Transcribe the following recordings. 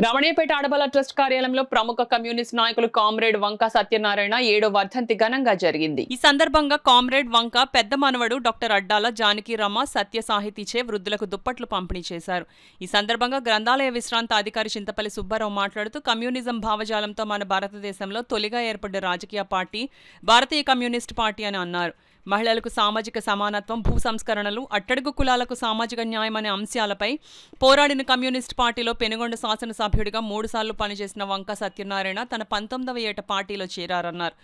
Ramaniyapeta Adabala trust కార్యాలయంలో ప్రముఖ communist నాయకులు కామ్రేడ్ వంక సత్యనారాయణ 7వ వర్ధంతి ఘనంగా జరిగింది. ఈ సందర్భంగా కామ్రేడ్ వంక పెద్ద మనవడు డాక్టర్ అడ్డాల జానకిరామ సత్య సాహితీచే వృద్ధులకు దుప్పట్లు పంపిణీ చేశారు. ఈ సందర్భంగా గ్రంథాలయ విశ్రాంత అధికారి చింతపల్లి సుబ్బారావు మాట్లాడుతూ కమ్యూనిజం భావజాలంతో మన భారతదేశంలో తొలిగా ఏర్పడ్డ రాజకీయ పార్టీ భారతీయ కమ్యూనిస్ట్ పార్టీ అని అన్నారు. మహిళలకు సామాజిక సమానత్వం, భూ సంస్కరణలు, అట్టడుగు కులాలకు సామాజిక న్యాయం అనే అంశాలపై పోరాడిన కమ్యూనిస్ట్ పార్టీలో పెనుగొండ శాసనసభ్యుడిగా 3 సార్లు పనిచేసిన వంక సత్యనారాయణ తన 19వ ఏట పార్టీలో చేరారన్నారు.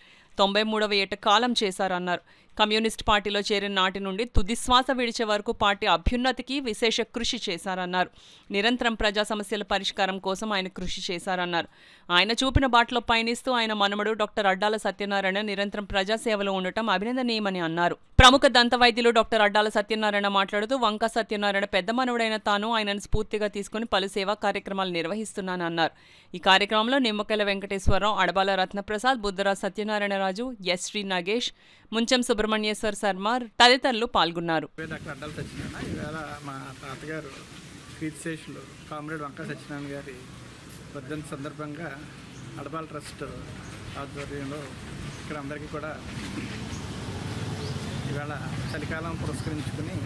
93వ ఏట కాలం చేశారన్నారు. కమ్యూనిస్ట్ పార్టీలో చేరిన నాటి నుండి తుది శ్వాస విడిచే వరకు పార్టీ అభ్యున్నతికి విశేష కృషి చేశారన్నారు. నిరంతరం ప్రజా సమస్యల పరిష్కారం కోసం ఆయన కృషి చేశారన్నారు. ఆయన చూపిన బాటలో పయనిస్తూ ఆయన మనమడు డాక్టర్ అడ్డాల సత్యనారాయణ నిరంతరం ప్రజాసేవలో ఉండటం అభినందనీయమని అన్నారు. ప్రముఖ దంత వైద్యులు డాక్టర్ అడ్డాల సత్యనారాయణ మాట్లాడుతూ వంక సత్యనారాయణ పెద్ద మనవడైన తాను ఆయనను స్ఫూర్తిగా తీసుకుని పలు సేవా కార్యక్రమాలు నిర్వహిస్తున్నానన్నారు. ఈ కార్యక్రమంలో నిమ్మకాయల వెంకటేశ్వరరావు, అడబాల రత్నప్రసాద్, బుద్ధరాజ్ సత్యనారాయణరాజు, ఎస్ శ్రీ నాగేష్, ముంచెం సుబ్రహ్మణ్యేశ్వర్ శర్మ తదితరులు పాల్గొన్నారు. డాక్టర్ అడ్డాల సత్యనారాయణ ఇవాళ మా తాతగారు కీర్తిశేషులు కామ్రేడ్ వంక సత్యనారాయణ గారి వర్ధంతి సందర్భంగా అడబాల ట్రస్ట్ ఆధ్వర్యంలో ఇక్కడ అందరికీ కూడా ఇవాళ చలికాలం పురస్కరించుకుని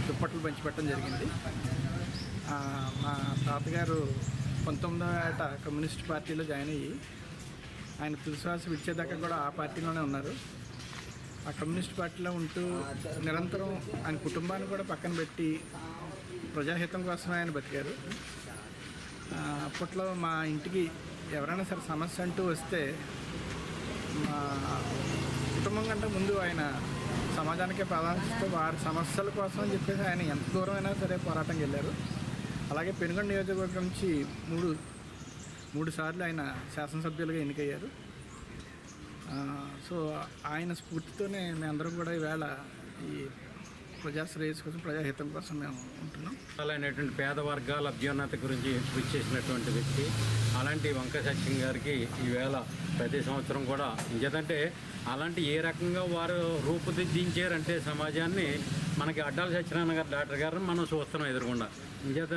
దుప్పట్లు పంచిపెట్టడం జరిగింది. మా తాతగారు 19వ ఏట కమ్యూనిస్ట్ పార్టీలో జాయిన్ అయ్యి ఆయన తులసివాస విడిచేదాకా కూడా ఆ పార్టీలోనే ఉన్నారు. ఆ కమ్యూనిస్ట్ పార్టీలో ఉంటూ నిరంతరం ఆయన కుటుంబాన్ని కూడా పక్కన పెట్టి ప్రజాహితం కోసమే ఆయన బతికారు. అప్పట్లో మా ఇంటికి ఎవరైనా సరే సమస్య అంటూ వస్తే మా కుటుంబం కంటే ముందు ఆయన సమాజానికే ప్రాధాన్యతతో వారి సమస్యల కోసం అని చెప్పేసి ఆయన ఎంత దూరమైనా సరే పోరాటంకి వెళ్ళారు. అలాగే పెనుగొండ నియోజకవర్గం నుంచి మూడు సార్లు ఆయన శాసనసభ్యులుగా ఎన్నికయ్యారు. సో ఆయన స్ఫూర్తితోనే మేమందరం కూడా ఈవేళ ఈ ప్రజా శ్రేయస్సు కోసం, ప్రజాహితం కోసం మేము ఉంటున్నాం. అనేటువంటి పేద వర్గాల అభ్యున్నతి గురించి కృషి చేసినటువంటి వ్యక్తి అలాంటి వంక సత్యం గారికి ఈవేళ ప్రతి సంవత్సరం కూడా ఇంకేదంటే అలాంటి ఏ రకంగా వారు రూపుదిద్దించారంటే సమాజాన్ని మనకి అడ్డాల సత్యనారాయణ గారు డాక్టర్ గారిని మనం చూస్తున్నాం ఎదురుకుండా. ఇంకేత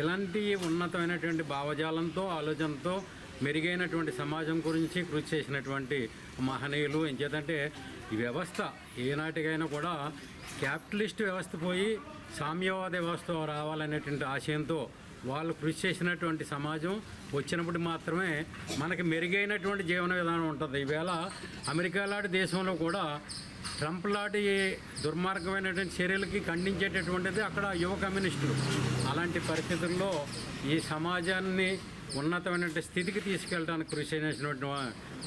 ఇలాంటి ఉన్నతమైనటువంటి భావజాలంతో, ఆలోచనతో మెరుగైనటువంటి సమాజం గురించి కృషి చేసినటువంటి మహనీయులు. ఇంకేదంటే ఈ వ్యవస్థ ఏనాటికైనా కూడా క్యాపిటలిస్ట్ వ్యవస్థ పోయి సామ్యవాద వ్యవస్థ రావాలనేటువంటి ఆశయంతో వాళ్ళు కృషి చేసినటువంటి సమాజం వచ్చినప్పుడు మాత్రమే మనకి మెరుగైనటువంటి జీవన విధానం ఉంటుంది. ఈవేళ అమెరికా లాంటి దేశంలో కూడా ట్రంప్ లాంటి దుర్మార్గమైనటువంటి చర్యలకి ఖండించేటటువంటిది అక్కడ యువ కమ్యూనిస్టులు. అలాంటి పరిస్థితుల్లో ఈ సమాజాన్ని ఉన్నతమైన స్థితికి తీసుకెళ్ళడానికి కృషి చేసినటువంటి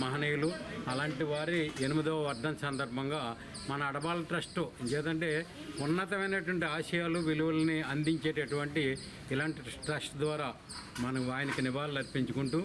మహనీయులు. అలాంటి వారి 8వ వర్ధంతి సందర్భంగా మన అడబాల ట్రస్ట్ ఏదంటే ఉన్నతమైనటువంటి ఆశయాలు, విలువల్ని అందించేటటువంటి ఇలాంటి ట్రస్ట్ ద్వారా మనం ఆయనకి నివాళులు అర్పించుకుంటూ